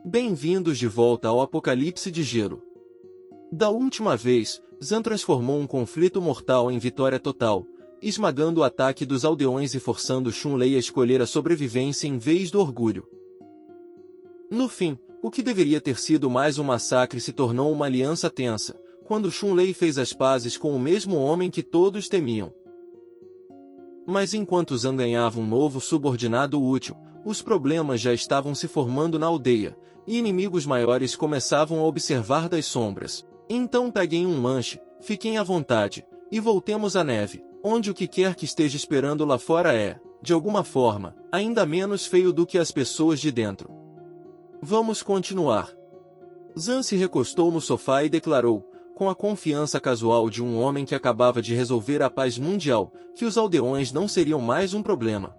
Bem-vindos de volta ao Apocalipse de Gelo. Da última vez, Zan transformou um conflito mortal em vitória total, esmagando o ataque dos aldeões e forçando Chun-Li a escolher a sobrevivência em vez do orgulho. No fim, o que deveria ter sido mais um massacre se tornou uma aliança tensa, quando Chun-Li fez as pazes com o mesmo homem que todos temiam. Mas enquanto Zan ganhava um novo subordinado útil, os problemas já estavam se formando na aldeia, e inimigos maiores começavam a observar das sombras. Então peguem um lanche, fiquem à vontade, e voltemos à neve, onde o que quer que esteja esperando lá fora é, de alguma forma, ainda menos feio do que as pessoas de dentro. Vamos continuar. Zan se recostou no sofá e declarou, com a confiança casual de um homem que acabava de resolver a paz mundial, que os aldeões não seriam mais um problema.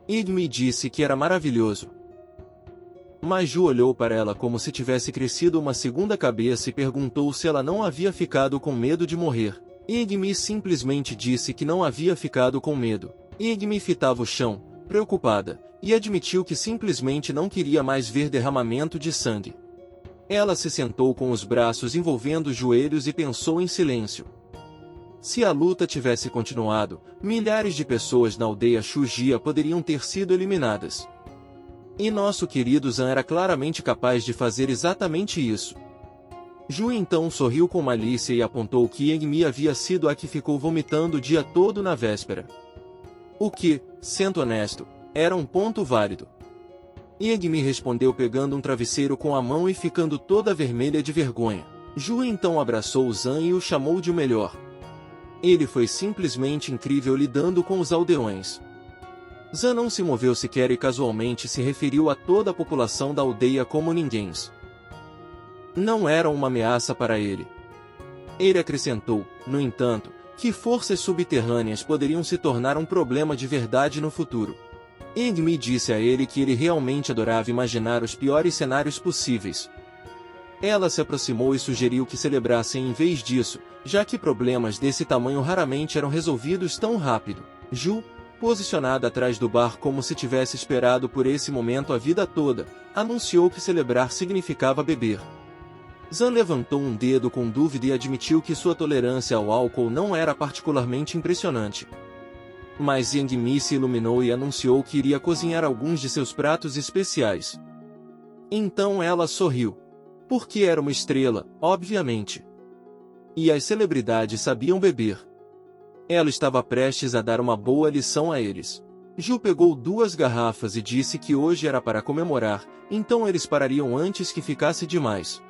Ig me disse que era maravilhoso. Mas Ju olhou para ela como se tivesse crescido uma segunda cabeça e perguntou se ela não havia ficado com medo de morrer. Ig me simplesmente disse que não havia ficado com medo. Ig me fitava o chão, preocupada, e admitiu que simplesmente não queria mais ver derramamento de sangue. Ela se sentou com os braços envolvendo os joelhos e pensou em silêncio. Se a luta tivesse continuado, milhares de pessoas na aldeia Shujia poderiam ter sido eliminadas. E nosso querido Zan era claramente capaz de fazer exatamente isso. Ju então sorriu com malícia e apontou que Engmi havia sido a que ficou vomitando o dia todo na véspera. O que, sendo honesto, era um ponto válido. Engmi respondeu pegando um travesseiro com a mão e ficando toda vermelha de vergonha. Ju então abraçou Zan e o chamou de o melhor. Ele foi simplesmente incrível lidando com os aldeões. Zan não se moveu sequer e casualmente se referiu a toda a população da aldeia como ninguéms. Não eram uma ameaça para ele. Ele acrescentou, no entanto, que forças subterrâneas poderiam se tornar um problema de verdade no futuro. Engmi disse a ele que ele realmente adorava imaginar os piores cenários possíveis. Ela se aproximou e sugeriu que celebrassem em vez disso, já que problemas desse tamanho raramente eram resolvidos tão rápido. Ju, posicionada atrás do bar como se tivesse esperado por esse momento a vida toda, anunciou que celebrar significava beber. Zan levantou um dedo com dúvida e admitiu que sua tolerância ao álcool não era particularmente impressionante. Mas Engmi se iluminou e anunciou que iria cozinhar alguns de seus pratos especiais. Então ela sorriu. Porque era uma estrela, obviamente. E as celebridades sabiam beber. Ela estava prestes a dar uma boa lição a eles. Ju pegou 2 garrafas e disse que hoje era para comemorar, então eles parariam antes que ficasse demais.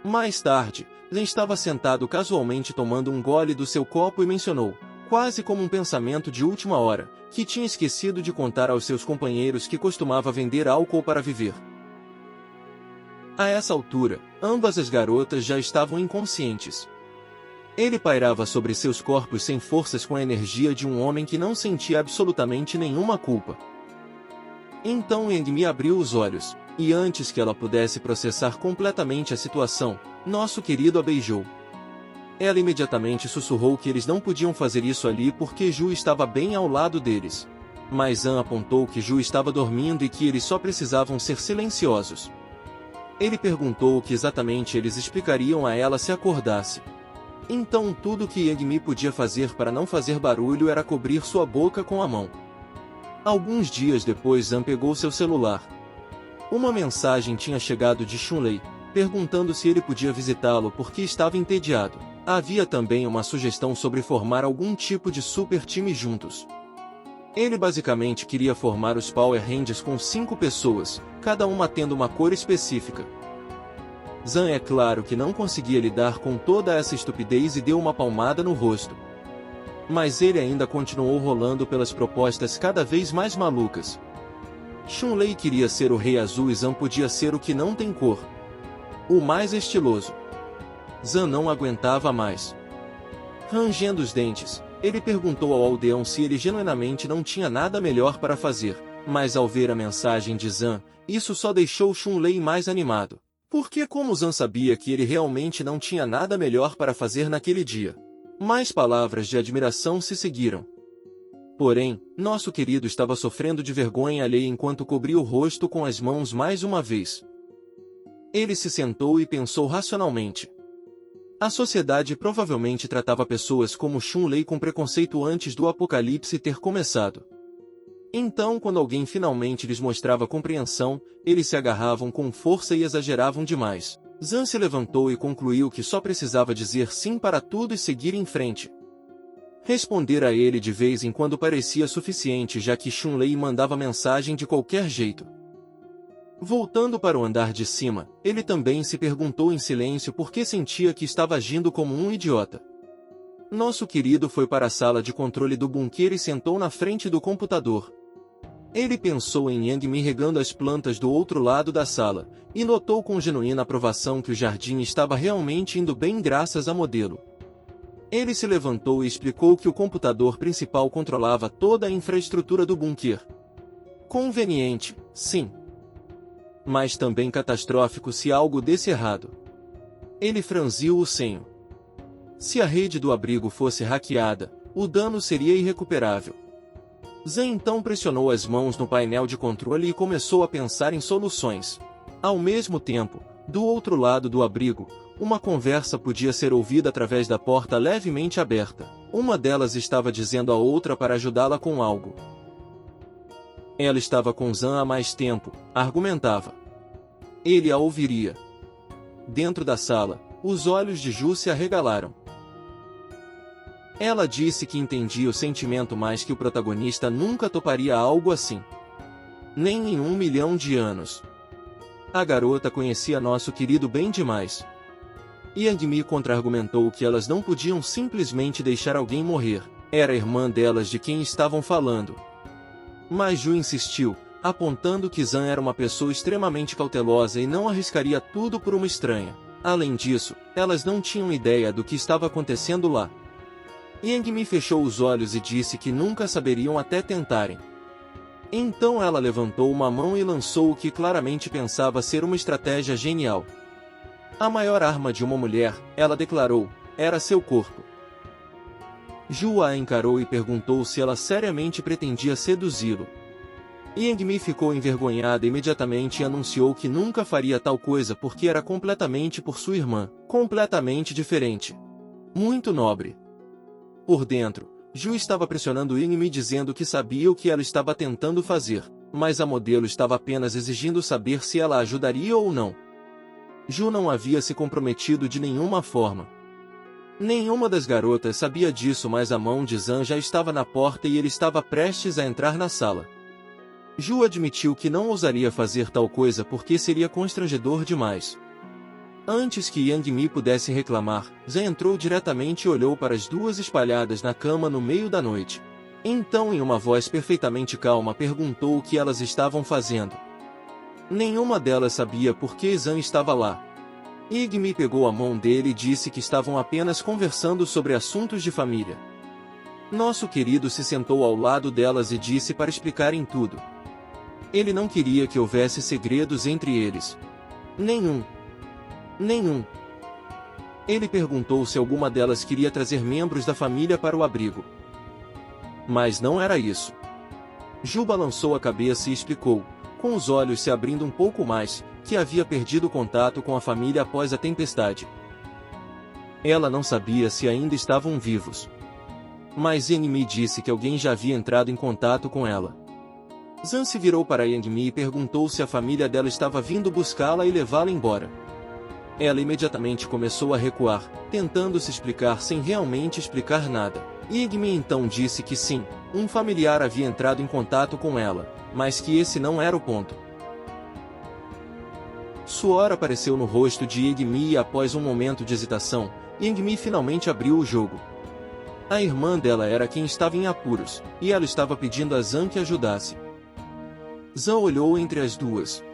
Mais tarde, Len estava sentado casualmente tomando um gole do seu copo e mencionou, quase como um pensamento de última hora, que tinha esquecido de contar aos seus companheiros que costumava vender álcool para viver. A essa altura, ambas as garotas já estavam inconscientes. Ele pairava sobre seus corpos sem forças com a energia de um homem que não sentia absolutamente nenhuma culpa. Então Engmi abriu os olhos, e antes que ela pudesse processar completamente a situação, nosso querido a beijou. Ela imediatamente sussurrou que eles não podiam fazer isso ali porque Ju estava bem ao lado deles. Mas Zan apontou que Ju estava dormindo e que eles só precisavam ser silenciosos. Ele perguntou o que exatamente eles explicariam a ela se acordasse. Então tudo que Engmi podia fazer para não fazer barulho era cobrir sua boca com a mão. Alguns dias depois Zan pegou seu celular. Uma mensagem tinha chegado de Chun-Li, perguntando se ele podia visitá-lo porque estava entediado. Havia também uma sugestão sobre formar algum tipo de super time juntos. Ele basicamente queria formar os Power Rangers com 5 pessoas, cada uma tendo uma cor específica. Zan é claro que não conseguia lidar com toda essa estupidez e deu uma palmada no rosto. Mas ele ainda continuou rolando pelas propostas cada vez mais malucas. Chun-Li queria ser o Rei Azul e Zan podia ser o que não tem cor. O mais estiloso. Zan não aguentava mais. Rangendo os dentes, ele perguntou ao aldeão se ele genuinamente não tinha nada melhor para fazer, mas ao ver a mensagem de Zan, isso só deixou Chun-Li mais animado. Porque como Zan sabia que ele realmente não tinha nada melhor para fazer naquele dia. Mais palavras de admiração se seguiram. Porém, nosso querido estava sofrendo de vergonha alheia enquanto cobria o rosto com as mãos mais uma vez. Ele se sentou e pensou racionalmente. A sociedade provavelmente tratava pessoas como Chun-Lei com preconceito antes do apocalipse ter começado. Então, quando alguém finalmente lhes mostrava compreensão, eles se agarravam com força e exageravam demais. Zan se levantou e concluiu que só precisava dizer sim para tudo e seguir em frente. Responder a ele de vez em quando parecia suficiente, já que Chun-Lei mandava mensagem de qualquer jeito. Voltando para o andar de cima, ele também se perguntou em silêncio por que sentia que estava agindo como um idiota. Nosso querido foi para a sala de controle do bunker e sentou na frente do computador. Ele pensou em Yang Mi regando as plantas do outro lado da sala, e notou com genuína aprovação que o jardim estava realmente indo bem graças a modelo. Ele se levantou e explicou que o computador principal controlava toda a infraestrutura do bunker. Conveniente, sim. Mas também catastrófico se algo desse errado. Ele franziu o senho. Se a rede do abrigo fosse hackeada, o dano seria irrecuperável. Zan então pressionou as mãos no painel de controle e começou a pensar em soluções. Ao mesmo tempo, do outro lado do abrigo, uma conversa podia ser ouvida através da porta levemente aberta. Uma delas estava dizendo à outra para ajudá-la com algo. Ela estava com Zan há mais tempo, argumentava. Ele a ouviria. Dentro da sala, os olhos de Ju se arregalaram. Ela disse que entendia o sentimento, mas que o protagonista nunca toparia algo assim. Nem em 1 milhão de anos. A garota conhecia nosso querido bem demais. Yang Mi contra-argumentou que elas não podiam simplesmente deixar alguém morrer. Era a irmã delas de quem estavam falando. Mas Ju insistiu, apontando que Zan era uma pessoa extremamente cautelosa e não arriscaria tudo por uma estranha. Além disso, elas não tinham ideia do que estava acontecendo lá. Yang Mi fechou os olhos e disse que nunca saberiam até tentarem. Então ela levantou uma mão e lançou o que claramente pensava ser uma estratégia genial. A maior arma de uma mulher, ela declarou, era seu corpo. Ju a encarou e perguntou se ela seriamente pretendia seduzi-lo. Yang Mi ficou envergonhada imediatamente e anunciou que nunca faria tal coisa porque era completamente por sua irmã, completamente diferente. Muito nobre. Por dentro, Ju estava pressionando Yang Mi dizendo que sabia o que ela estava tentando fazer, mas a modelo estava apenas exigindo saber se ela ajudaria ou não. Ju não havia se comprometido de nenhuma forma. Nenhuma das garotas sabia disso, mas a mão de Zan já estava na porta e ele estava prestes a entrar na sala. Ju admitiu que não ousaria fazer tal coisa porque seria constrangedor demais. Antes que Yang Mi pudesse reclamar, Zan entrou diretamente e olhou para as duas espalhadas na cama no meio da noite. Então, em uma voz perfeitamente calma, perguntou o que elas estavam fazendo. Nenhuma delas sabia por que Zan estava lá. Yang Mi pegou a mão dele e disse que estavam apenas conversando sobre assuntos de família. Nosso querido se sentou ao lado delas e disse para explicarem tudo. Ele não queria que houvesse segredos entre eles. Nenhum. Ele perguntou se alguma delas queria trazer membros da família para o abrigo. Mas não era isso. Ju balançou a cabeça e explicou, com os olhos se abrindo um pouco mais, que havia perdido contato com a família após a tempestade. Ela não sabia se ainda estavam vivos. Mas Yang Mi disse que alguém já havia entrado em contato com ela. Zan se virou para Yang Mi e perguntou se a família dela estava vindo buscá-la e levá-la embora. Ela imediatamente começou a recuar, tentando se explicar sem realmente explicar nada. Yang Mi então disse que sim, um familiar havia entrado em contato com ela, mas que esse não era o ponto. Suor apareceu no rosto de Yang Mi e após um momento de hesitação, Yang Mi finalmente abriu o jogo. A irmã dela era quem estava em apuros, e ela estava pedindo a Zan que ajudasse. Zan olhou entre as duas.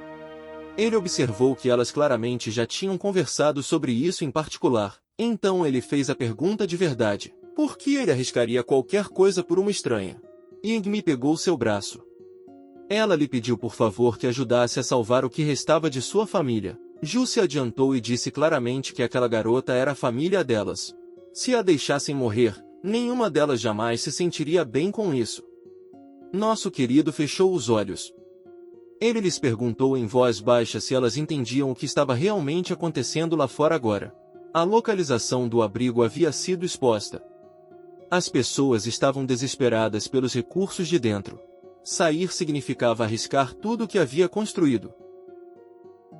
Ele observou que elas claramente já tinham conversado sobre isso em particular, então ele fez a pergunta de verdade. Por que ele arriscaria qualquer coisa por uma estranha? Yang Mi pegou seu braço. Ela lhe pediu por favor que ajudasse a salvar o que restava de sua família. Ju se adiantou e disse claramente que aquela garota era a família delas. Se a deixassem morrer, nenhuma delas jamais se sentiria bem com isso. Nosso querido fechou os olhos. Ele lhes perguntou em voz baixa se elas entendiam o que estava realmente acontecendo lá fora agora. A localização do abrigo havia sido exposta. As pessoas estavam desesperadas pelos recursos de dentro. Sair significava arriscar tudo o que havia construído.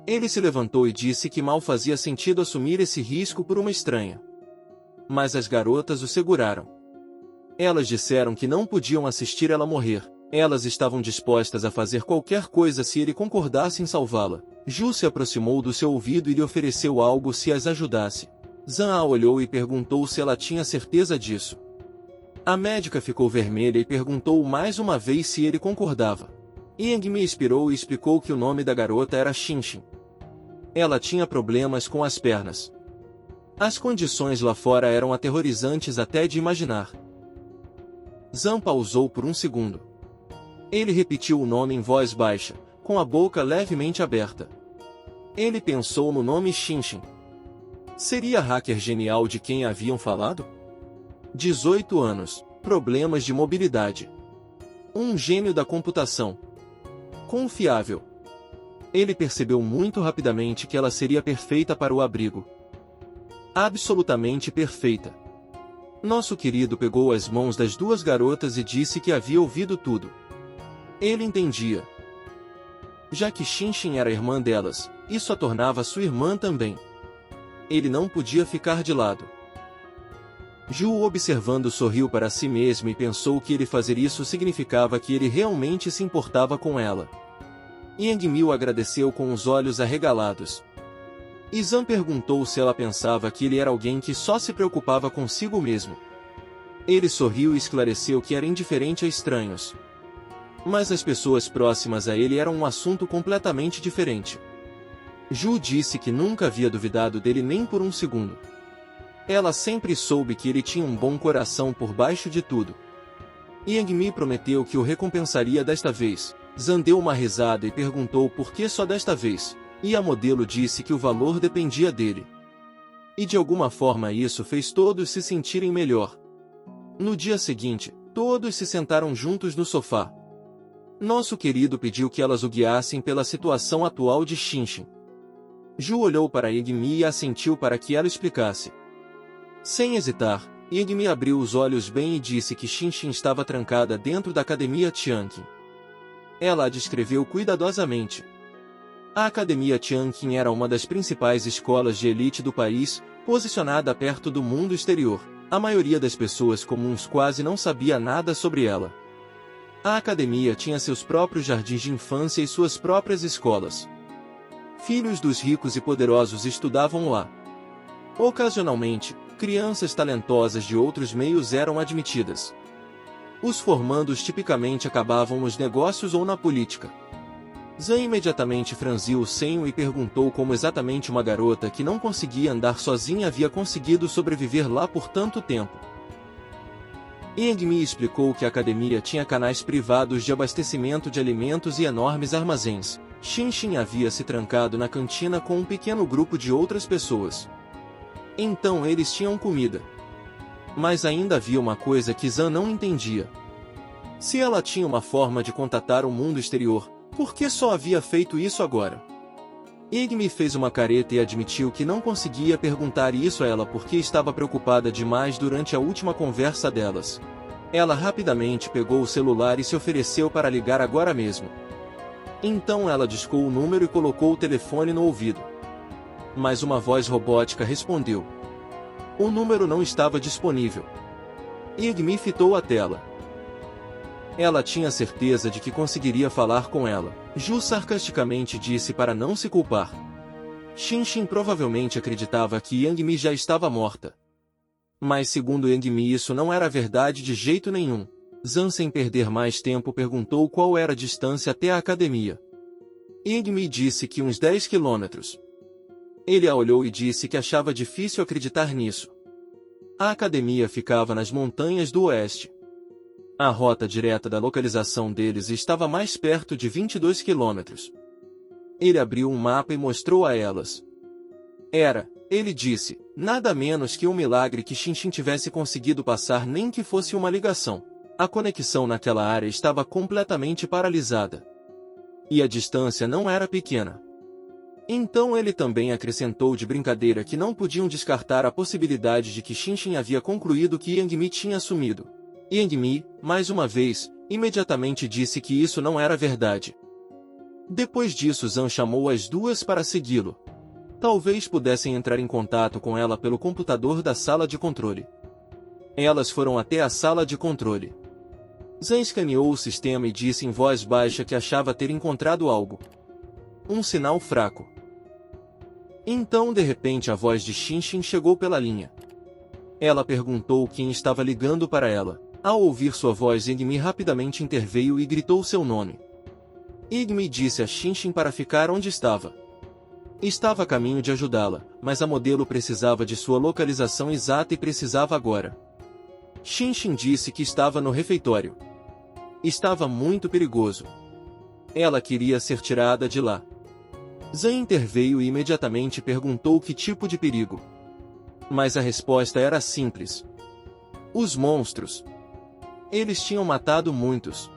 Ele se levantou e disse que mal fazia sentido assumir esse risco por uma estranha. Mas as garotas o seguraram. Elas disseram que não podiam assistir ela morrer. Elas estavam dispostas a fazer qualquer coisa se ele concordasse em salvá-la. Ju se aproximou do seu ouvido e lhe ofereceu algo se as ajudasse. Zan a olhou e perguntou se ela tinha certeza disso. A médica ficou vermelha e perguntou mais uma vez se ele concordava. Yang me expirou e explicou que o nome da garota era Xinshin. Ela tinha problemas com as pernas. As condições lá fora eram aterrorizantes até de imaginar. Zan pausou por um segundo. Ele repetiu o nome em voz baixa, com a boca levemente aberta. Ele pensou no nome Xinshin. Seria hacker genial de quem haviam falado? 18 anos, problemas de mobilidade. Um gênio da computação. Confiável. Ele percebeu muito rapidamente que ela seria perfeita para o abrigo. Absolutamente perfeita. Nosso querido pegou as mãos das duas garotas e disse que havia ouvido tudo. Ele entendia. Já que Xinshin era irmã delas, isso a tornava sua irmã também. Ele não podia ficar de lado. Ju, observando, sorriu para si mesmo e pensou que ele fazer isso significava que ele realmente se importava com ela. Yang Mi agradeceu com os olhos arregalados. Zan perguntou se ela pensava que ele era alguém que só se preocupava consigo mesmo. Ele sorriu e esclareceu que era indiferente a estranhos. Mas as pessoas próximas a ele eram um assunto completamente diferente. Ju disse que nunca havia duvidado dele nem por um segundo. Ela sempre soube que ele tinha um bom coração por baixo de tudo. Yang Mi prometeu que o recompensaria desta vez. Zan deu uma risada e perguntou por que só desta vez, e a modelo disse que o valor dependia dele. E de alguma forma isso fez todos se sentirem melhor. No dia seguinte, todos se sentaram juntos no sofá. Nosso querido pediu que elas o guiassem pela situação atual de Xinshin. Ju olhou para Yang Mi e assentiu para que ela explicasse. Sem hesitar, Yang Mi abriu os olhos bem e disse que Xinshin estava trancada dentro da academia Tianqin. Ela a descreveu cuidadosamente. A academia Tianqin era uma das principais escolas de elite do país, posicionada perto do mundo exterior. A maioria das pessoas comuns quase não sabia nada sobre ela. A academia tinha seus próprios jardins de infância e suas próprias escolas. Filhos dos ricos e poderosos estudavam lá. Ocasionalmente, crianças talentosas de outros meios eram admitidas. Os formandos tipicamente acabavam nos negócios ou na política. Zan imediatamente franziu o senho e perguntou como exatamente uma garota que não conseguia andar sozinha havia conseguido sobreviver lá por tanto tempo. Yang Mi explicou que a academia tinha canais privados de abastecimento de alimentos e enormes armazéns. Xinshin havia se trancado na cantina com um pequeno grupo de outras pessoas. Então eles tinham comida. Mas ainda havia uma coisa que Zan não entendia. Se ela tinha uma forma de contatar o mundo exterior, por que só havia feito isso agora? Yang Mi fez uma careta e admitiu que não conseguia perguntar isso a ela porque estava preocupada demais durante a última conversa delas. Ela rapidamente pegou o celular e se ofereceu para ligar agora mesmo. Então ela discou o número e colocou o telefone no ouvido. Mas uma voz robótica respondeu. O número não estava disponível. Yang Mi fitou a tela. Ela tinha certeza de que conseguiria falar com ela. Ju sarcasticamente disse para não se culpar. Xinshin provavelmente acreditava que Yang Mi já estava morta. Mas segundo Yang Mi isso não era verdade de jeito nenhum. Zan, sem perder mais tempo, perguntou qual era a distância até a academia. Yang Mi disse que uns 10 quilômetros. Ele a olhou e disse que achava difícil acreditar nisso. A academia ficava nas montanhas do oeste. A rota direta da localização deles estava mais perto de 22 quilômetros. Ele abriu um mapa e mostrou a elas. Ele disse, nada menos que um milagre que Xinshin tivesse conseguido passar, nem que fosse uma ligação. A conexão naquela área estava completamente paralisada. E a distância não era pequena. Então ele também acrescentou de brincadeira que não podiam descartar a possibilidade de que Xinxin havia concluído que Yang Mi tinha sumido. Yang Mi, mais uma vez, imediatamente disse que isso não era verdade. Depois disso Zhang chamou as duas para segui-lo. Talvez pudessem entrar em contato com ela pelo computador da sala de controle. Elas foram até a sala de controle. Zhang escaneou o sistema e disse em voz baixa que achava ter encontrado algo. Um sinal fraco. Então de repente a voz de Xinxin chegou pela linha. Ela perguntou quem estava ligando para ela. Ao ouvir sua voz, Yang Mi rapidamente interveio e gritou seu nome. Yang Mi disse a Xinxin para ficar onde estava. Estava a caminho de ajudá-la, mas a modelo precisava de sua localização exata e precisava agora. Xinxin disse que estava no refeitório. Estava muito perigoso. Ela queria ser tirada de lá. Zhang interveio e imediatamente perguntou que tipo de perigo. Mas a resposta era simples. Os monstros. Eles tinham matado muitos.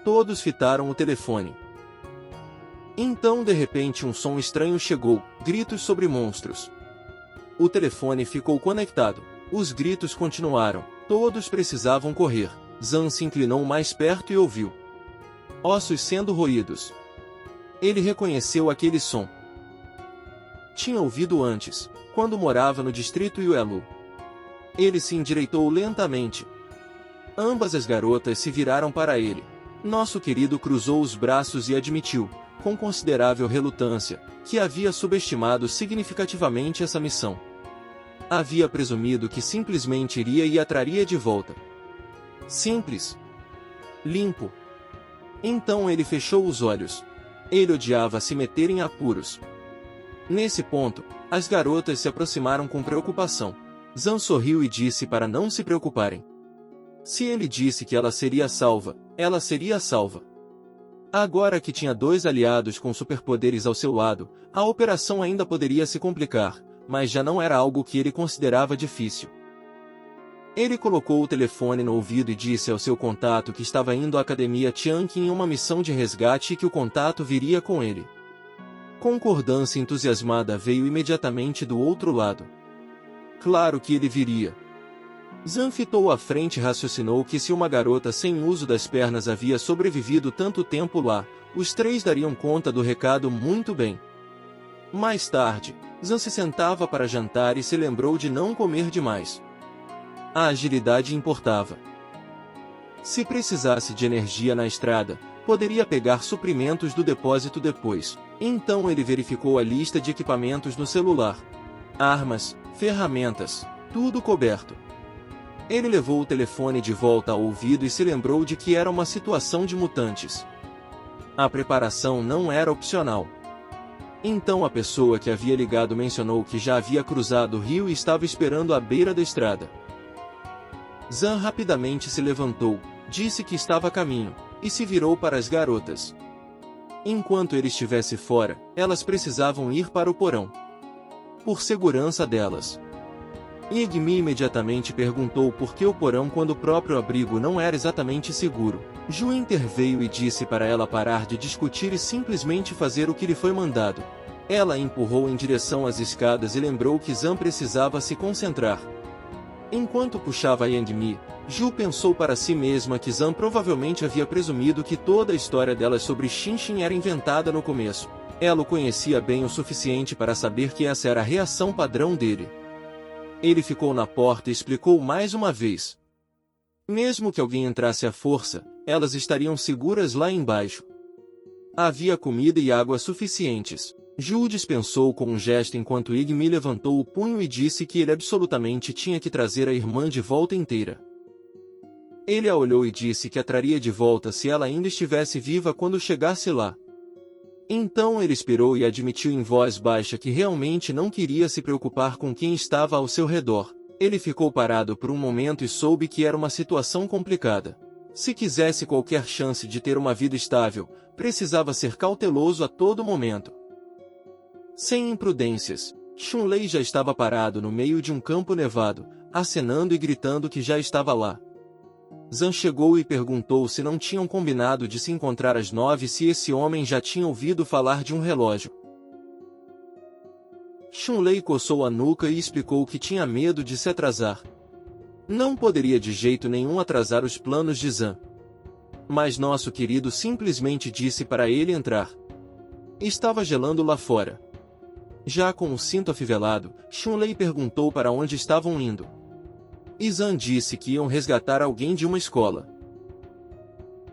Todos fitaram o telefone. Então de repente um som estranho chegou, gritos sobre monstros. O telefone ficou conectado. Os gritos continuaram. Todos precisavam correr. Zhang se inclinou mais perto e ouviu ossos sendo roídos. Ele reconheceu aquele som. Tinha ouvido antes, quando morava no distrito Yuelu. Ele se endireitou lentamente. Ambas as garotas se viraram para ele. Nosso querido cruzou os braços e admitiu, com considerável relutância, que havia subestimado significativamente essa missão. Havia presumido que simplesmente iria e a traria de volta. Simples. Limpo. Então ele fechou os olhos. Ele odiava se meter em apuros. Nesse ponto, as garotas se aproximaram com preocupação. Zhang sorriu e disse para não se preocuparem. Se ele disse que ela seria salva, ela seria salva. Agora que tinha dois aliados com superpoderes ao seu lado, a operação ainda poderia se complicar, mas já não era algo que ele considerava difícil. Ele colocou o telefone no ouvido e disse ao seu contato que estava indo à Academia Tianqin em uma missão de resgate e que o contato viria com ele. Concordância entusiasmada veio imediatamente do outro lado. Claro que ele viria. Zhang fitou à frente e raciocinou que se uma garota sem uso das pernas havia sobrevivido tanto tempo lá, os três dariam conta do recado muito bem. Mais tarde, Zhang se sentava para jantar e se lembrou de não comer demais. A agilidade importava. Se precisasse de energia na estrada, poderia pegar suprimentos do depósito depois. Então ele verificou a lista de equipamentos no celular. Armas, ferramentas, tudo coberto. Ele levou o telefone de volta ao ouvido e se lembrou de que era uma situação de mutantes. A preparação não era opcional. Então a pessoa que havia ligado mencionou que já havia cruzado o rio e estava esperando à beira da estrada. Zhang rapidamente se levantou, disse que estava a caminho, e se virou para as garotas. Enquanto ele estivesse fora, elas precisavam ir para o porão. Por segurança delas. Yang Mi imediatamente perguntou por que o porão quando o próprio abrigo não era exatamente seguro. Ju interveio e disse para ela parar de discutir e simplesmente fazer o que lhe foi mandado. Ela empurrou em direção às escadas e lembrou que Zhang precisava se concentrar. Enquanto puxava Yang Mi, Ju pensou para si mesma que Zhang provavelmente havia presumido que toda a história dela sobre Xinxin era inventada no começo. Ela o conhecia bem o suficiente para saber que essa era a reação padrão dele. Ele ficou na porta e explicou mais uma vez. Mesmo que alguém entrasse à força, elas estariam seguras lá embaixo. Havia comida e água suficientes. Ju dispensou com um gesto enquanto Yang Mi levantou o punho e disse que ele absolutamente tinha que trazer a irmã de volta inteira. Ele a olhou e disse que a traria de volta se ela ainda estivesse viva quando chegasse lá. Então ele esperou e admitiu em voz baixa que realmente não queria se preocupar com quem estava ao seu redor. Ele ficou parado por um momento e soube que era uma situação complicada. Se quisesse qualquer chance de ter uma vida estável, precisava ser cauteloso a todo momento. Sem imprudências, Chun-Lei já estava parado no meio de um campo nevado, acenando e gritando que já estava lá. Zan chegou e perguntou se não tinham combinado de se encontrar às 9 e se esse homem já tinha ouvido falar de um relógio. Chunlei coçou a nuca e explicou que tinha medo de se atrasar. Não poderia de jeito nenhum atrasar os planos de Zan. Mas nosso querido simplesmente disse para ele entrar. Estava gelando lá fora. Já com o cinto afivelado, Chunlei perguntou para onde estavam indo. Zan disse que iam resgatar alguém de uma escola.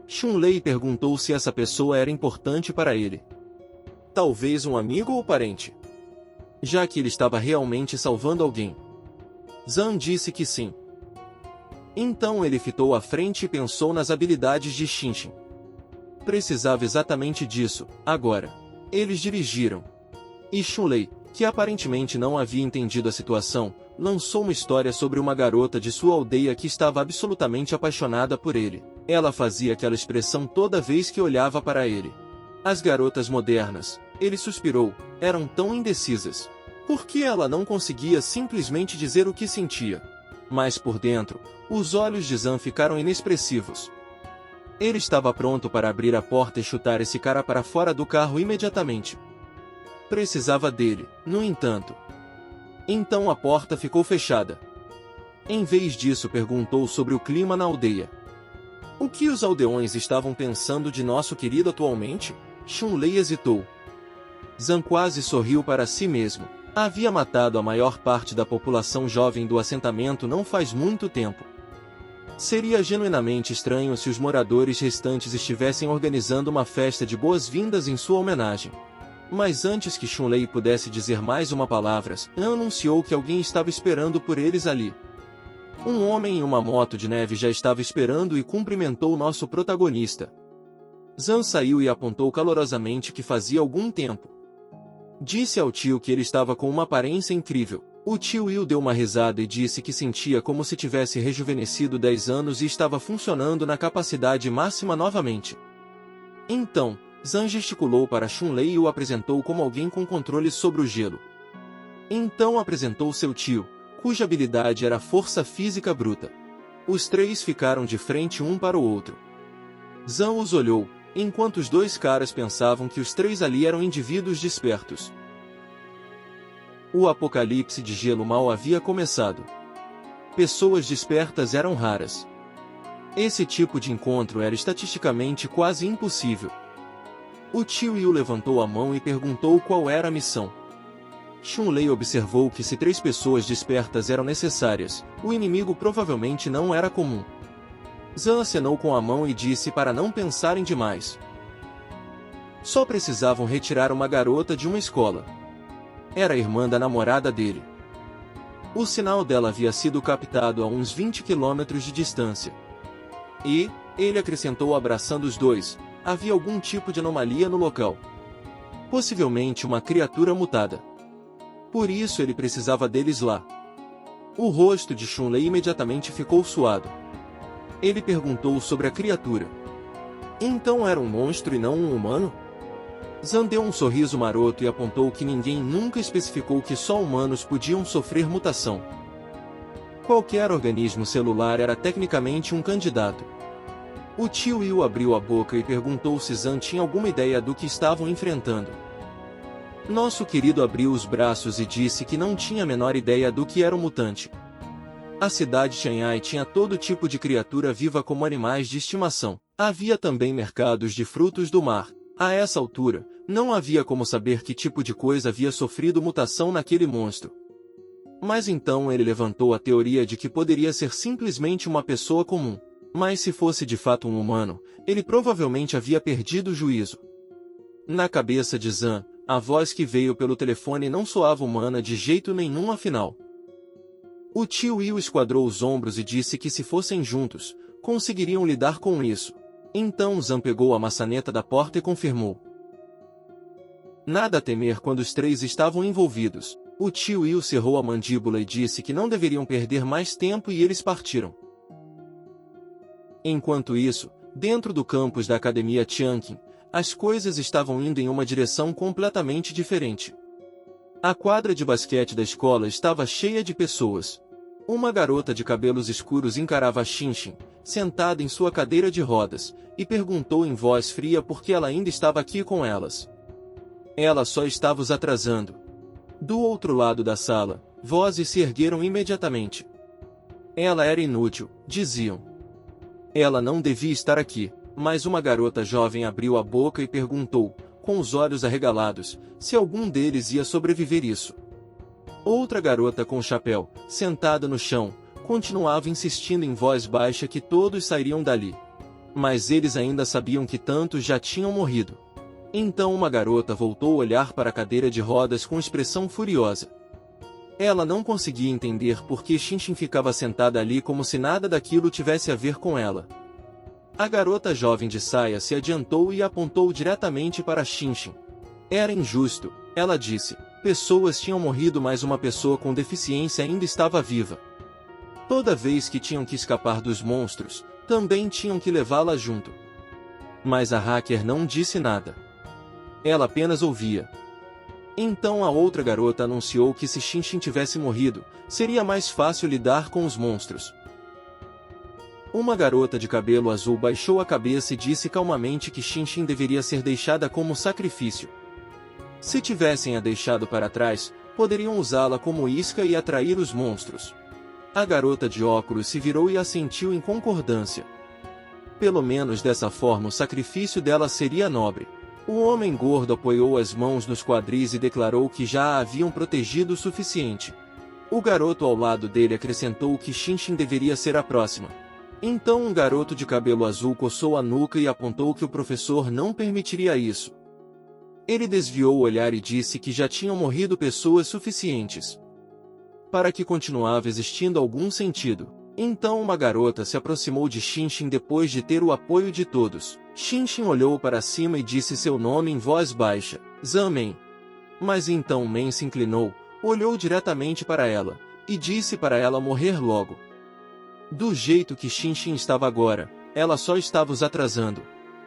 Chunlei perguntou se essa pessoa era importante para ele. Talvez um amigo ou parente. Já que ele estava realmente salvando alguém. Zan disse que sim. Então ele fitou à frente e pensou nas habilidades de Shinshin. Precisava exatamente disso, agora. Eles dirigiram. E Chunlei, que aparentemente não havia entendido a situação, lançou uma história sobre uma garota de sua aldeia que estava absolutamente apaixonada por ele. Ela fazia aquela expressão toda vez que olhava para ele. As garotas modernas, ele suspirou, eram tão indecisas. Por que ela não conseguia simplesmente dizer o que sentia? Mas por dentro, os olhos de Zan ficaram inexpressivos. Ele estava pronto para abrir a porta e chutar esse cara para fora do carro imediatamente. Precisava dele, no entanto. Então a porta ficou fechada. Em vez disso, perguntou sobre o clima na aldeia. O que os aldeões estavam pensando de nosso querido atualmente? Chunlei hesitou. Zan quase sorriu para si mesmo. Havia matado a maior parte da população jovem do assentamento não faz muito tempo. Seria genuinamente estranho se os moradores restantes estivessem organizando uma festa de boas-vindas em sua homenagem. Mas antes que Chunlei pudesse dizer mais uma palavra, Zan anunciou que alguém estava esperando por eles ali. Um homem em uma moto de neve já estava esperando e cumprimentou nosso protagonista. Zan saiu e apontou calorosamente que fazia algum tempo. Disse ao tio que ele estava com uma aparência incrível. O tio Will deu uma risada e disse que sentia como se tivesse rejuvenescido 10 anos e estava funcionando na capacidade máxima novamente. Então, Zan gesticulou para Chunlei e o apresentou como alguém com controle sobre o gelo. Então apresentou seu tio, cuja habilidade era força física bruta. Os três ficaram de frente um para o outro. Zan os olhou, enquanto os dois caras pensavam que os três ali eram indivíduos despertos. O apocalipse de gelo mal havia começado. Pessoas despertas eram raras. Esse tipo de encontro era estatisticamente quase impossível. O tio Yu levantou a mão e perguntou qual era a missão. Chunlei observou que se 3 pessoas despertas eram necessárias, o inimigo provavelmente não era comum. Zan acenou com a mão e disse para não pensarem demais. Só precisavam retirar uma garota de uma escola. Era a irmã da namorada dele. O sinal dela havia sido captado a uns 20 quilômetros de distância. E, ele acrescentou abraçando os dois, havia algum tipo de anomalia no local. Possivelmente uma criatura mutada. Por isso ele precisava deles lá. O rosto de Chunlei imediatamente ficou suado. Ele perguntou sobre a criatura. Então era um monstro e não um humano? Zan deu um sorriso maroto e apontou que ninguém nunca especificou que só humanos podiam sofrer mutação. Qualquer organismo celular era tecnicamente um candidato. O tio Will abriu a boca e perguntou se Zan tinha alguma ideia do que estavam enfrentando. Nosso querido abriu os braços e disse que não tinha a menor ideia do que era um mutante. A cidade de Shanghai tinha todo tipo de criatura viva como animais de estimação. Havia também mercados de frutos do mar. A essa altura, não havia como saber que tipo de coisa havia sofrido mutação naquele monstro. Mas então ele levantou a teoria de que poderia ser simplesmente uma pessoa comum. Mas se fosse de fato um humano, ele provavelmente havia perdido o juízo. Na cabeça de Zan, a voz que veio pelo telefone não soava humana de jeito nenhum afinal. O tio Will esquadrou os ombros e disse que se fossem juntos, conseguiriam lidar com isso. Então Zan pegou a maçaneta da porta e confirmou. Nada a temer quando os três estavam envolvidos. O tio Will cerrou a mandíbula e disse que não deveriam perder mais tempo e eles partiram. Enquanto isso, dentro do campus da Academia Tianqin, as coisas estavam indo em uma direção completamente diferente. A quadra de basquete da escola estava cheia de pessoas. Uma garota de cabelos escuros encarava Shinshin, sentada em sua cadeira de rodas, e perguntou em voz fria por que ela ainda estava aqui com elas. Ela só estava os atrasando. Do outro lado da sala, vozes se ergueram imediatamente. Ela era inútil, diziam. Ela não devia estar aqui, mas uma garota jovem abriu a boca e perguntou, com os olhos arregalados, se algum deles ia sobreviver isso. Outra garota com chapéu, sentada no chão, continuava insistindo em voz baixa que todos sairiam dali. Mas eles ainda sabiam que tantos já tinham morrido. Então uma garota voltou a olhar para a cadeira de rodas com expressão furiosa. Ela não conseguia entender por que Xinshin ficava sentada ali como se nada daquilo tivesse a ver com ela. A garota jovem de saia se adiantou e apontou diretamente para Xinshin. Era injusto, ela disse. Pessoas tinham morrido, mas uma pessoa com deficiência ainda estava viva. Toda vez que tinham que escapar dos monstros, também tinham que levá-la junto. Mas a hacker não disse nada. Ela apenas ouvia. Então a outra garota anunciou que se Xinshin tivesse morrido, seria mais fácil lidar com os monstros. Uma garota de cabelo azul baixou a cabeça e disse calmamente que Xinshin deveria ser deixada como sacrifício. Se tivessem a deixado para trás, poderiam usá-la como isca e atrair os monstros. A garota de óculos se virou e assentiu em concordância. Pelo menos dessa forma o sacrifício dela seria nobre. O homem gordo apoiou as mãos nos quadris e declarou que já a haviam protegido o suficiente. O garoto ao lado dele acrescentou que Xinshin deveria ser a próxima. Então um garoto de cabelo azul coçou a nuca e apontou que o professor não permitiria isso. Ele desviou o olhar e disse que já tinham morrido pessoas suficientes para que continuava existindo algum sentido. Então uma garota se aproximou de Xinshin depois de ter o apoio de todos. Xinshin olhou para cima e disse seu nome em voz baixa, Zamen. Mas então Men se inclinou, olhou diretamente para ela, e disse para ela morrer logo. Do jeito que Xinshin estava agora, ela só estava os atrasando.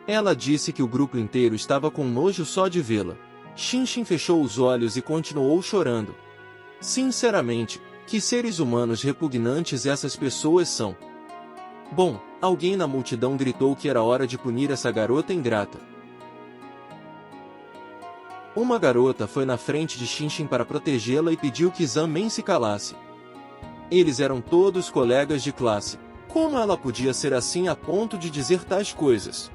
Ela disse que o grupo inteiro estava com nojo só de vê-la. Xinshin fechou os olhos e continuou chorando. Sinceramente, que seres humanos repugnantes essas pessoas são. Bom, alguém na multidão gritou que era hora de punir essa garota ingrata. Uma garota foi na frente de Xinshin para protegê-la e pediu que Zamen se calasse. Eles eram todos colegas de classe. Como ela podia ser assim a ponto de dizer tais coisas?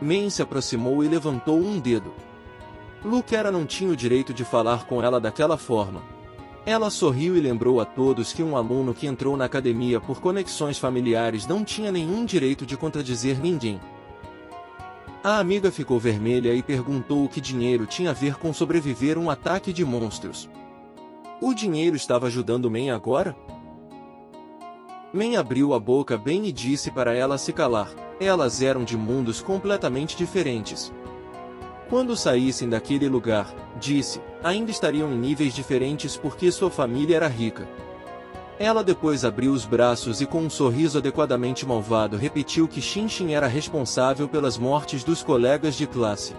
Men se aproximou e levantou um dedo. Luquera não tinha o direito de falar com ela daquela forma. Ela sorriu e lembrou a todos que um aluno que entrou na academia por conexões familiares não tinha nenhum direito de contradizer ninguém. A amiga ficou vermelha e perguntou o que dinheiro tinha a ver com sobreviver a um ataque de monstros. O dinheiro estava ajudando Men agora? Men abriu a boca bem e disse para ela se calar. Elas eram de mundos completamente diferentes. Quando saíssem daquele lugar, disse, ainda estariam em níveis diferentes porque sua família era rica. Ela depois abriu os braços e com um sorriso adequadamente malvado repetiu que Xinshin era responsável pelas mortes dos colegas de classe.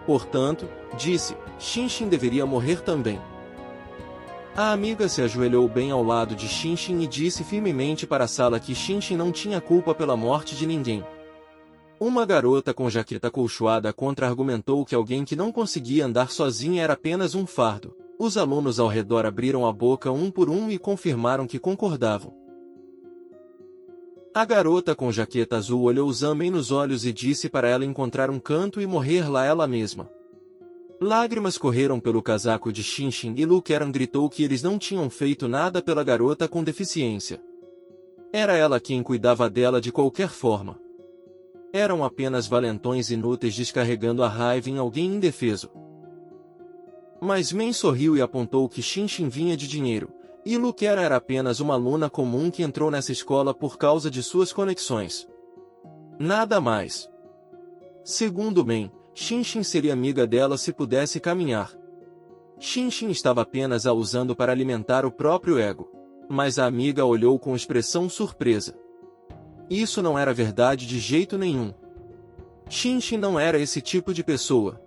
Portanto, disse, Xinshin deveria morrer também. A amiga se ajoelhou bem ao lado de Xinshin e disse firmemente para a sala que Xinshin não tinha culpa pela morte de ninguém. Uma garota com jaqueta acolchoada contra-argumentou que alguém que não conseguia andar sozinha era apenas um fardo. Os alunos ao redor abriram a boca um por um e confirmaram que concordavam. A garota com jaqueta azul olhou Zamen nos olhos e disse para ela encontrar um canto e morrer lá ela mesma. Lágrimas correram pelo casaco de Xinshin e Lukeran gritou que eles não tinham feito nada pela garota com deficiência. Era ela quem cuidava dela de qualquer forma. Eram apenas valentões inúteis descarregando a raiva em alguém indefeso. Mas Men sorriu e apontou que Xinshin vinha de dinheiro, e Lukeran era apenas uma aluna comum que entrou nessa escola por causa de suas conexões. Nada mais. Segundo Men, Xinshin seria amiga dela se pudesse caminhar. Xinshin estava apenas a usando para alimentar o próprio ego. Mas a amiga olhou com expressão surpresa. Isso não era verdade de jeito nenhum. Xinshin não era esse tipo de pessoa.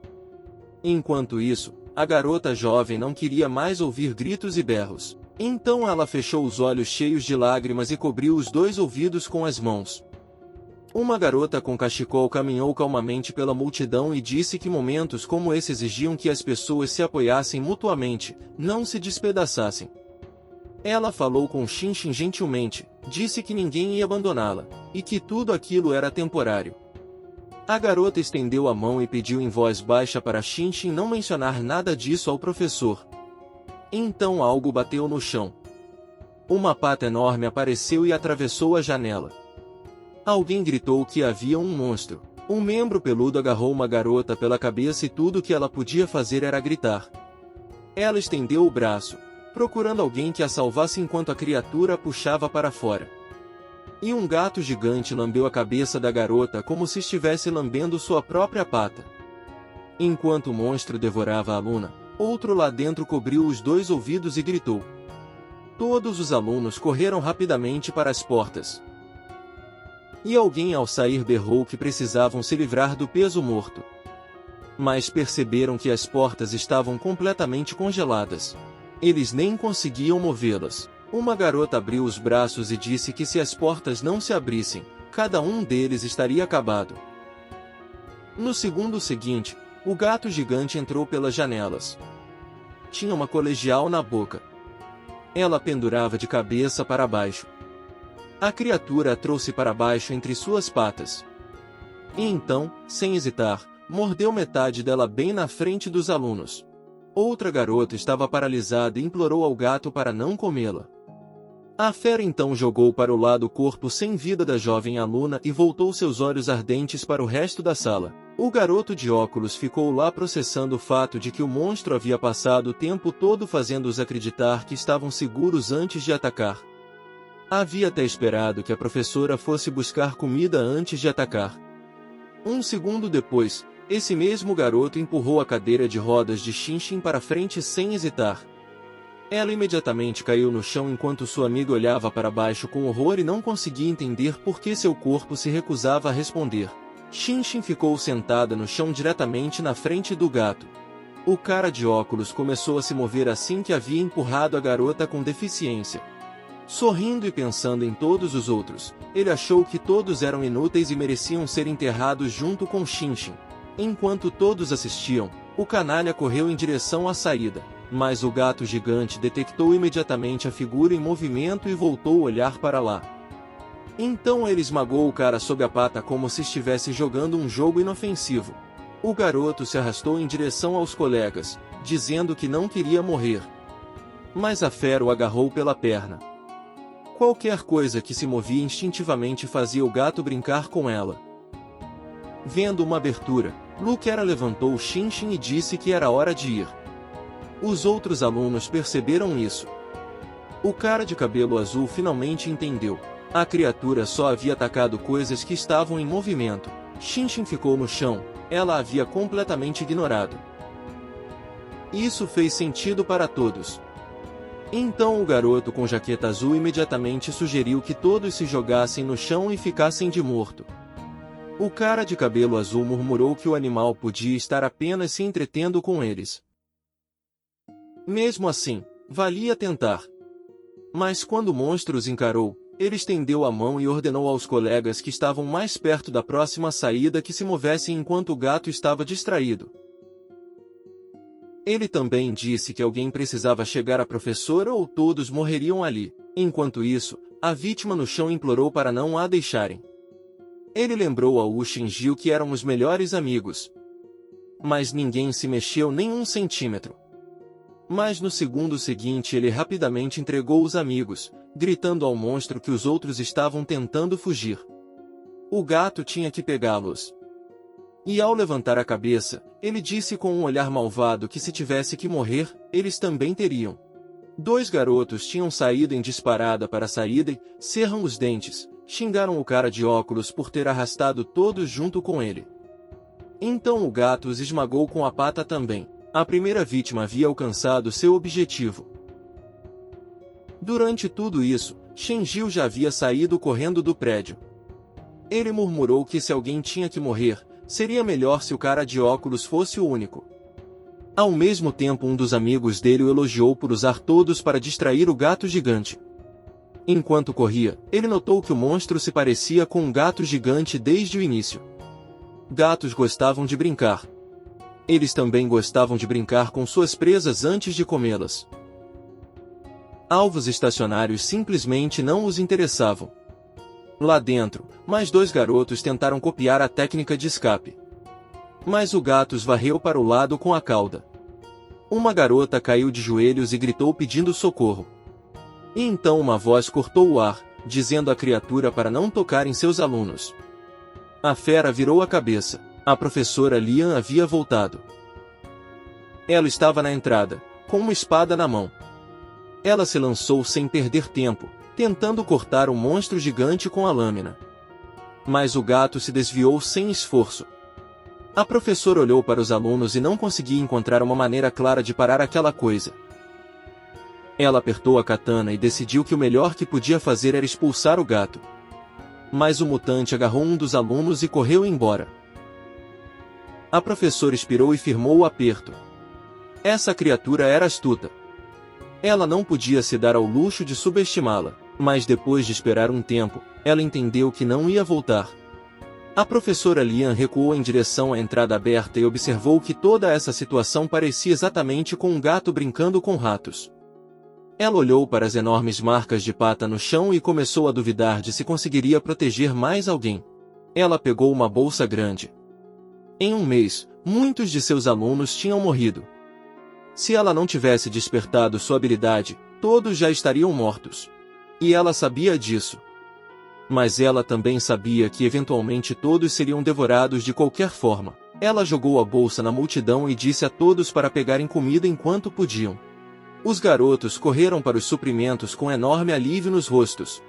Enquanto isso, a garota jovem não queria mais ouvir gritos e berros. Então ela fechou os olhos cheios de lágrimas e cobriu os 2 ouvidos com as mãos. Uma garota com cachecol caminhou calmamente pela multidão e disse que momentos como esse exigiam que as pessoas se apoiassem mutuamente, não se despedaçassem. Ela falou com Xinxin gentilmente, disse que ninguém ia abandoná-la, e que tudo aquilo era temporário. A garota estendeu a mão e pediu em voz baixa para Xinxin não mencionar nada disso ao professor. Então algo bateu no chão. Uma pata enorme apareceu e atravessou a janela. Alguém gritou que havia um monstro. Um membro peludo agarrou uma garota pela cabeça e tudo o que ela podia fazer era gritar. Ela estendeu o braço, procurando alguém que a salvasse enquanto a criatura a puxava para fora. E um gato gigante lambeu a cabeça da garota como se estivesse lambendo sua própria pata. Enquanto o monstro devorava a aluna, outro lá dentro cobriu os 2 ouvidos e gritou. Todos os alunos correram rapidamente para as portas. E alguém ao sair berrou que precisavam se livrar do peso morto. Mas perceberam que as portas estavam completamente congeladas. Eles nem conseguiam movê-las. Uma garota abriu os braços e disse que se as portas não se abrissem, cada um deles estaria acabado. No segundo seguinte, o gato gigante entrou pelas janelas. Tinha uma colegial na boca. Ela pendurava de cabeça para baixo. A criatura a trouxe para baixo entre suas patas. E então, sem hesitar, mordeu metade dela bem na frente dos alunos. Outra garota estava paralisada e implorou ao gato para não comê-la. A fera então jogou para o lado o corpo sem vida da jovem aluna e voltou seus olhos ardentes para o resto da sala. O garoto de óculos ficou lá processando o fato de que o monstro havia passado o tempo todo fazendo-os acreditar que estavam seguros antes de atacar. Havia até esperado que a professora fosse buscar comida antes de atacar. Um segundo depois, esse mesmo garoto empurrou a cadeira de rodas de Xinxin para frente sem hesitar. Ela imediatamente caiu no chão enquanto sua amiga olhava para baixo com horror e não conseguia entender por que seu corpo se recusava a responder. Xinxin ficou sentada no chão diretamente na frente do gato. O cara de óculos começou a se mover assim que havia empurrado a garota com deficiência. Sorrindo e pensando em todos os outros, ele achou que todos eram inúteis e mereciam ser enterrados junto com Xinxin. Enquanto todos assistiam, o canalha correu em direção à saída, mas o gato gigante detectou imediatamente a figura em movimento e voltou a olhar para lá. Então ele esmagou o cara sob a pata como se estivesse jogando um jogo inofensivo. O garoto se arrastou em direção aos colegas, dizendo que não queria morrer. Mas a fera o agarrou pela perna. Qualquer coisa que se movia instintivamente fazia o gato brincar com ela. Vendo uma abertura, Luquera levantou Xinxin e disse que era hora de ir. Os outros alunos perceberam isso. O cara de cabelo azul finalmente entendeu. A criatura só havia atacado coisas que estavam em movimento. Xinxin ficou no chão, ela havia completamente ignorado. Isso fez sentido para todos. Então o garoto com jaqueta azul imediatamente sugeriu que todos se jogassem no chão e ficassem de morto. O cara de cabelo azul murmurou que o animal podia estar apenas se entretendo com eles. Mesmo assim, valia tentar. Mas quando o monstro os encarou, ele estendeu a mão e ordenou aos colegas que estavam mais perto da próxima saída que se movessem enquanto o gato estava distraído. Ele também disse que alguém precisava chegar à professora ou todos morreriam ali. Enquanto isso, a vítima no chão implorou para não a deixarem. Ele lembrou a Wu Xingjiu que eram os melhores amigos. Mas ninguém se mexeu nem um centímetro. Mas no segundo seguinte ele rapidamente entregou os amigos, gritando ao monstro que os outros estavam tentando fugir. O gato tinha que pegá-los. E ao levantar a cabeça, ele disse com um olhar malvado que se tivesse que morrer, eles também teriam. 2 garotos tinham saído em disparada para a saída e, cerram os dentes, xingaram o cara de óculos por ter arrastado todos junto com ele. Então o gato os esmagou com a pata também. A primeira vítima havia alcançado seu objetivo. Durante tudo isso, Xingjiu já havia saído correndo do prédio. Ele murmurou que se alguém tinha que morrer, seria melhor se o cara de óculos fosse o único. Ao mesmo tempo, um dos amigos dele o elogiou por usar todos para distrair o gato gigante. Enquanto corria, ele notou que o monstro se parecia com um gato gigante desde o início. Gatos gostavam de brincar. Eles também gostavam de brincar com suas presas antes de comê-las. Alvos estacionários simplesmente não os interessavam. Lá dentro, mais 2 garotos tentaram copiar a técnica de escape. Mas o gato os varreu para o lado com a cauda. Uma garota caiu de joelhos e gritou pedindo socorro. E então uma voz cortou o ar, dizendo à criatura para não tocar em seus alunos. A fera virou a cabeça. A professora Lian havia voltado. Ela estava na entrada, com uma espada na mão. Ela se lançou sem perder tempo, tentando cortar o monstro gigante com a lâmina. Mas o gato se desviou sem esforço. A professora olhou para os alunos e não conseguia encontrar uma maneira clara de parar aquela coisa. Ela apertou a katana e decidiu que o melhor que podia fazer era expulsar o gato. Mas o mutante agarrou um dos alunos e correu embora. A professora expirou e firmou o aperto. Essa criatura era astuta. Ela não podia se dar ao luxo de subestimá-la, mas depois de esperar um tempo, ela entendeu que não ia voltar. A professora Lian recuou em direção à entrada aberta e observou que toda essa situação parecia exatamente com um gato brincando com ratos. Ela olhou para as enormes marcas de pata no chão e começou a duvidar de se conseguiria proteger mais alguém. Ela pegou uma bolsa grande. Em um mês, muitos de seus alunos tinham morrido. Se ela não tivesse despertado sua habilidade, todos já estariam mortos. E ela sabia disso. Mas ela também sabia que eventualmente todos seriam devorados de qualquer forma. Ela jogou a bolsa na multidão e disse a todos para pegarem comida enquanto podiam. Os garotos correram para os suprimentos com enorme alívio nos rostos.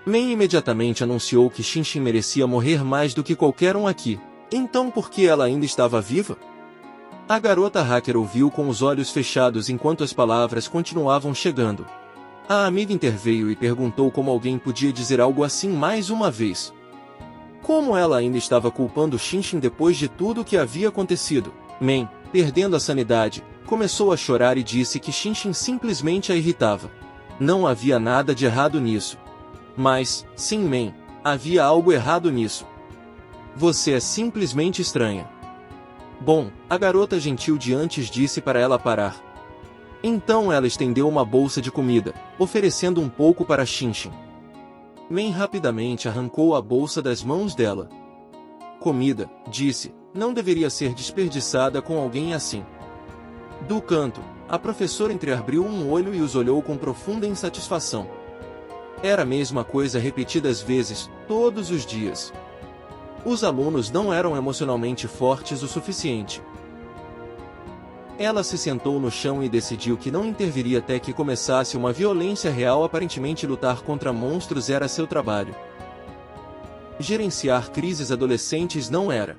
Men imediatamente anunciou que Xinshin merecia morrer mais do que qualquer um aqui. Então por que ela ainda estava viva? A garota hacker ouviu com os olhos fechados enquanto as palavras continuavam chegando. A amiga interveio e perguntou como alguém podia dizer algo assim mais uma vez. Como ela ainda estava culpando Xinshin depois de tudo o que havia acontecido? Men, perdendo a sanidade, começou a chorar e disse que Xinshin simplesmente a irritava. Não havia nada de errado nisso. Mas, sim, Men, havia algo errado nisso. Você é simplesmente estranha. Bom, a garota gentil de antes disse para ela parar. Então ela estendeu uma bolsa de comida, oferecendo um pouco para Xinshin. Men rapidamente arrancou a bolsa das mãos dela. Comida, disse, não deveria ser desperdiçada com alguém assim. Do canto, a professora entreabriu um olho e os olhou com profunda insatisfação. Era a mesma coisa repetidas vezes, todos os dias. Os alunos não eram emocionalmente fortes o suficiente. Ela se sentou no chão e decidiu que não interviria até que começasse uma violência real. Aparentemente lutar contra monstros era seu trabalho. Gerenciar crises adolescentes não era.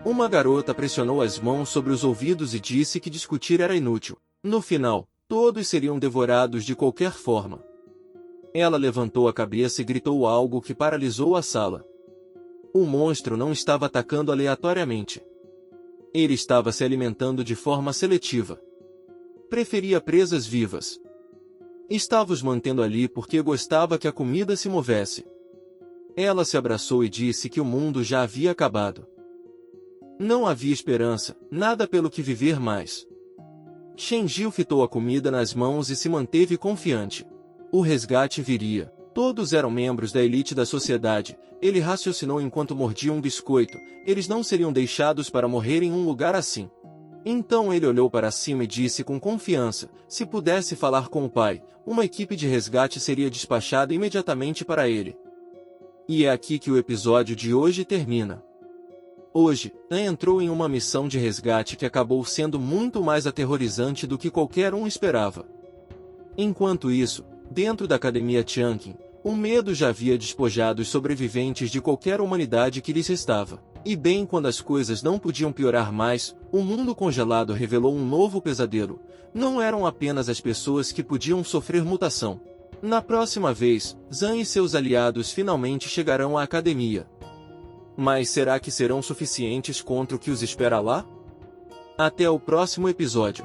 Uma garota pressionou as mãos sobre os ouvidos e disse que discutir era inútil. No final, todos seriam devorados de qualquer forma. Ela levantou a cabeça e gritou algo que paralisou a sala. O monstro não estava atacando aleatoriamente. Ele estava se alimentando de forma seletiva. Preferia presas vivas. Estava os mantendo ali porque gostava que a comida se movesse. Ela se abraçou e disse que o mundo já havia acabado. Não havia esperança, nada pelo que viver mais. Shenjiu fitou a comida nas mãos e se manteve confiante. O resgate viria. Todos eram membros da elite da sociedade, ele raciocinou enquanto mordia um biscoito, eles não seriam deixados para morrer em um lugar assim. Então ele olhou para cima e disse com confiança, se pudesse falar com o pai, uma equipe de resgate seria despachada imediatamente para ele. E é aqui que o episódio de hoje termina. Hoje, An entrou em uma missão de resgate que acabou sendo muito mais aterrorizante do que qualquer um esperava. Enquanto isso, dentro da Academia Tianqin, o medo já havia despojado os sobreviventes de qualquer humanidade que lhes restava. E bem quando as coisas não podiam piorar mais, o mundo congelado revelou um novo pesadelo. Não eram apenas as pessoas que podiam sofrer mutação. Na próxima vez, Zan e seus aliados finalmente chegarão à Academia. Mas será que serão suficientes contra o que os espera lá? Até o próximo episódio.